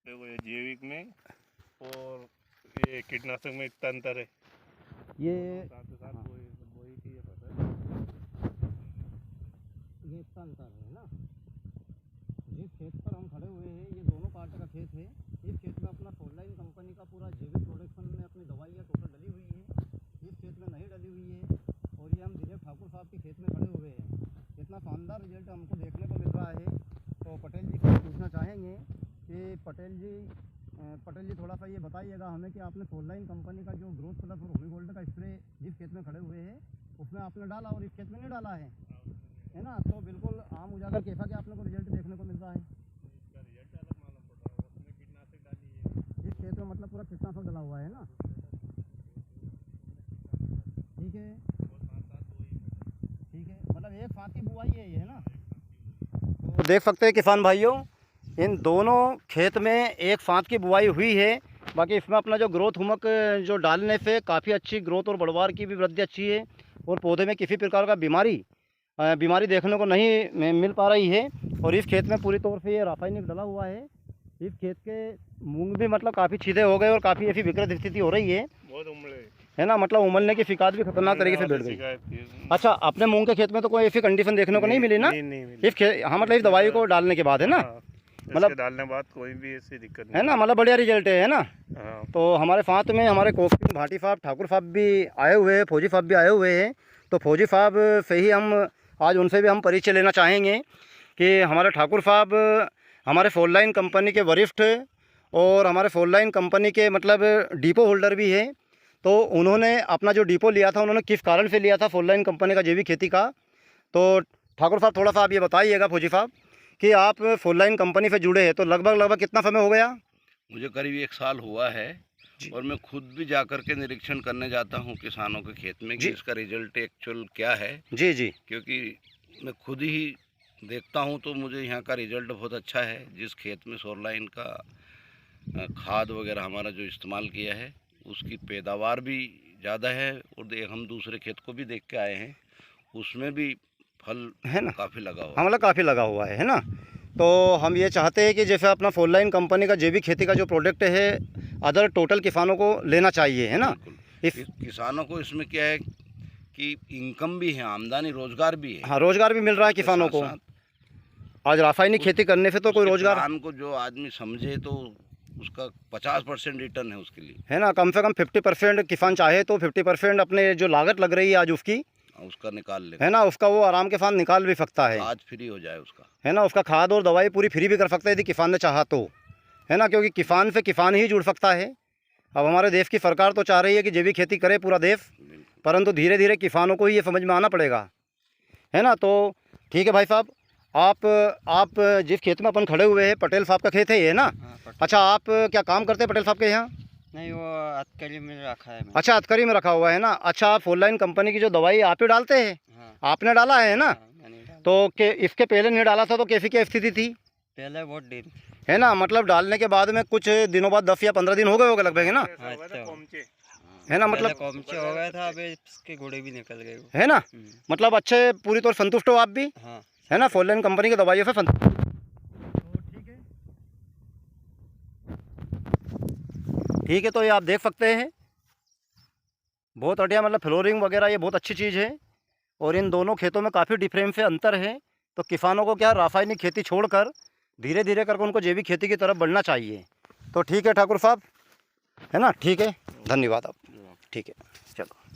देखो ये जैविक में और ये कीटनाशक में इतना अंतर है। ये साथ साथ वही थी ये फसल। ये इतना अंतर है ना। जिस खेत पर हम खड़े हुए हैं ये दोनों पार्ट का खेत है। इस खेत में अपना सोललाइन कंपनी का पूरा जैविक प्रोडक्शन में अपनी दवाइयाँ टोटल डली हुई है। इस खेत में नहीं डली हुई है और ये हम धीरे ठाकुर साहब के खेत में खड़े हुए हैं। इतना शानदार रिजल्ट हमको देखने को मिल रहा है। तो पटेल जी से पूछना चाहेंगे कि पटेल जी थोड़ा सा ये बताइएगा हमें कि आपने सोललाइन कंपनी का जो ग्रोथ प्लस और होमी गोल्ड का स्प्रे जिस खेत में खड़े हुए हैं उसमें आपने डाला और इस खेत में नहीं डाला है ना। तो बिल्कुल आम उजागर कैसा कि आपने को रिजल्ट देखने को मिल रहा है। इसका रिजल्ट अलग मालूम पड़ रहा है। उसमें कीटनाशक डाली है। इस खेत में मतलब पूरा कीटनाशक डला हुआ है ना। ठीक है, और साथ साथ वही ठीक है, मतलब एक साथ की बुआई है ये, है ना। तो देख सकते हैं किसान भाइयों, इन दोनों खेत में एक साथ की बुआई हुई है। बाकी इसमें अपना जो ग्रोथ हुमक जो डालने से काफ़ी अच्छी ग्रोथ और बढ़वार की भी वृद्धि अच्छी है और पौधे में किसी प्रकार का बीमारी देखने को नहीं मिल पा रही है। और इस खेत में पूरी तौर से ये रासायनिक डला हुआ है। इस खेत के मूंग भी मतलब काफ़ी छीदे हो गए और काफ़ी ऐसी विकृत स्थिति हो रही है, बहुत उमड़े है ना। मतलब उमलने की शिकायत भी खतरनाक तरीके से बढ़ गई। अच्छा, अपने मूंग के खेत में तो कोई ऐसी कंडीशन देखने को नहीं मिली ना। नहीं मिली। इस खेत हाँ, मतलब इस दवाई को डालने के बाद, है ना। मतलब डालने के बाद कोई भी ऐसी दिक्कत नहीं है ना, मतलब बढ़िया रिजल्ट है ना। हाँ। तो हमारे साथ में हमारे कोकसिंह भाटी साहब, ठाकुर साहब भी आए हुए हैं, फौजी साहब भी आए हुए हैं। तो फौजी साहब से ही हम आज उनसे भी हम परिचय लेना चाहेंगे कि हमारे ठाकुर साहब हमारे सोललाइन कंपनी के वरिष्ठ और हमारे सोललाइन कंपनी के मतलब डिपो होल्डर भी है। तो उन्होंने अपना जो डिपो लिया था उन्होंने किस कारण से लिया था सोललाइन कंपनी का जैविक खेती का। तो ठाकुर साहब थोड़ा सा आप ये बताइएगा फौजी साहब कि आप सोललाइन कंपनी से जुड़े हैं तो लगभग कितना समय हो गया। मुझे करीब 1 साल हुआ है और मैं खुद भी जाकर के निरीक्षण करने जाता हूं किसानों के खेत में कि इसका रिजल्ट एक्चुअल क्या है। जी, क्योंकि मैं खुद ही देखता हूं तो मुझे यहाँ का रिजल्ट बहुत अच्छा है। जिस खेत में सोललाइन का खाद वगैरह हमारा जो इस्तेमाल किया है उसकी पैदावार भी ज़्यादा है और हम दूसरे खेत को भी देख के आए हैं, उसमें भी फल है ना, काफ़ी लगा हुआ, मतलब काफ़ी लगा हुआ है ना। तो हम ये चाहते हैं कि जैसे अपना सोललाइन कंपनी का जैविक खेती का जो प्रोडक्ट है अदर टोटल किसानों को लेना चाहिए, है ना। किसानों को इसमें क्या है कि इनकम भी है, आमदनी रोजगार भी है। हाँ, रोजगार भी मिल रहा है किसानों को। आज रासायनिक खेती करने से तो कोई रोजगार किसान को जो आदमी समझे तो उसका 50% रिटर्न है उसके लिए, है ना। कम से कम 50% किसान चाहे तो 50% अपने जो लागत लग रही है आज उसका निकाल ले, है ना, उसका वो आराम के साथ निकाल भी सकता है। आज फ्री हो जाए उसका, है ना। उसका खाद और दवाई पूरी फ्री भी कर सकता है यदि किसान ने चाहा तो, है ना। क्योंकि किसान से किसान ही जुड़ सकता है। अब हमारे देश की सरकार तो चाह रही है कि जैविक खेती करे पूरा देश, परंतु धीरे धीरे किसानों को ही ये समझ में आना पड़ेगा, है ना। तो ठीक है भाई साहब, आप जिस खेत में अपन खड़े हुए हैं पटेल साहब का खेत है ये, ना। अच्छा, आप क्या काम करते हैं पटेल साहब के यहाँ। नहीं, वो अतकरी में रखा है। अच्छा, अतकरी में रखा हुआ है ना। अच्छा, आप सोललाइन कंपनी की जो दवाई आप ही डालते हैं। हाँ। आपने डाला है ना। हाँ, तो इसके पहले नहीं डाला था तो कैसी क्या स्थिति थी। पहले बहुत देर, है ना, मतलब डालने के बाद में कुछ दिनों बाद 10 या 15 दिन हो गए होगा लगभग, है ना। है ना, मतलब कॉमचे हो गया था, अब इसके घोड़े भी निकल गए, है ना। मतलब अच्छे पूरी तौर संतुष्ट हो आप भी। हाँ। है ना, सोललाइन कंपनी की दवाइयों से संतुष्ट। ठीक है, तो ये आप देख सकते हैं बहुत बढ़िया, मतलब फ्लोरिंग वगैरह ये बहुत अच्छी चीज़ है। और इन दोनों खेतों में काफ़ी डिफरेंस से अंतर है। तो किसानों को क्या रासायनिक खेती छोड़कर धीरे धीरे करके उनको जैविक खेती की तरफ बढ़ना चाहिए। तो ठीक है ठाकुर साहब, है ना। ठीक है, धन्यवाद आप। ठीक है, चलो।